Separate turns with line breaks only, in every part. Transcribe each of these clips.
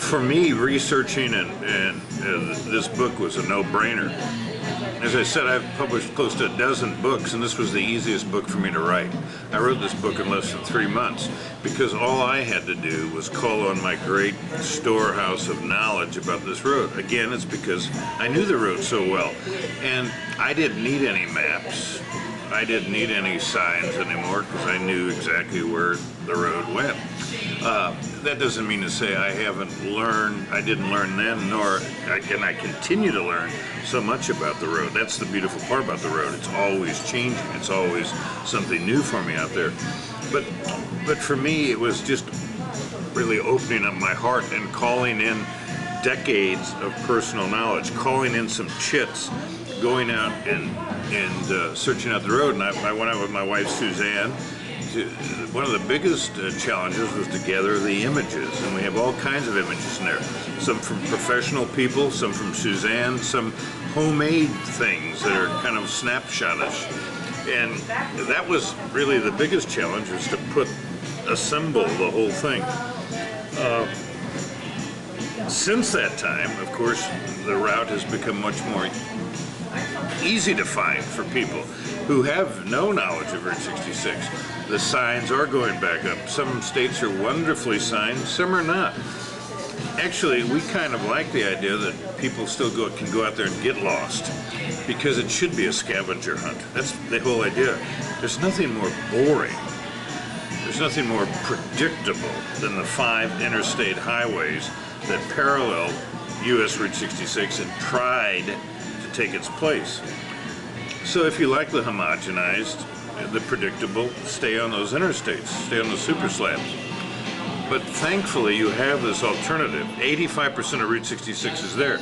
For me, researching and this book was a no-brainer. As I said, I've published close to a dozen books, and this was the easiest book for me to write. I wrote this book in less than 3 months because all I had to do was call on my great storehouse of knowledge about this road. Again, it's because I knew the road so well, and I didn't need any maps. I didn't need any signs anymore because I knew exactly where the road went. That doesn't mean to say I didn't learn then, and I continue to learn so much about the road. That's the beautiful part about the road. It's always changing. It's always something new for me out there. But for me, it was just really opening up my heart and calling in decades of personal knowledge, calling in some chits, going out and searching out the road. And I went out with my wife Suzanne. One of the biggest challenges was to gather the images, and we have all kinds of images in there. Some from professional people, some from Suzanne, some homemade things that are kind of snapshotish. And that was really the biggest challenge, was to assemble the whole thing. Since that time, of course, the route has become much more easy to find for people who have no knowledge of Route 66. The signs are going back up. Some states are wonderfully signed, some are not. Actually, we kind of like the idea that people still can go out there and get lost, because it should be a scavenger hunt. That's the whole idea. There's nothing more boring, there's nothing more predictable than the 5 interstate highways that parallel US Route 66 and tried to take its place. So if you like the homogenized, the predictable, stay on those interstates, stay on the super slabs. But thankfully you have this alternative. 85% of Route 66 is there.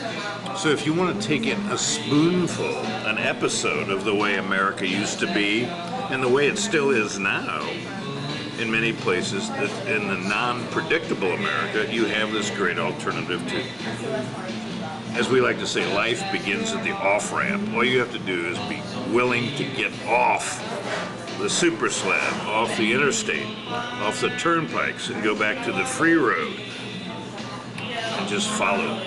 So if you want to take in a spoonful, an episode of the way America used to be, and the way it still is now, in many places, in the non-predictable America, you have this great alternative too. As we like to say, life begins at the off-ramp. All you have to do is be willing to get off the super slab, off the interstate, off the turnpikes, and go back to the free road and just follow.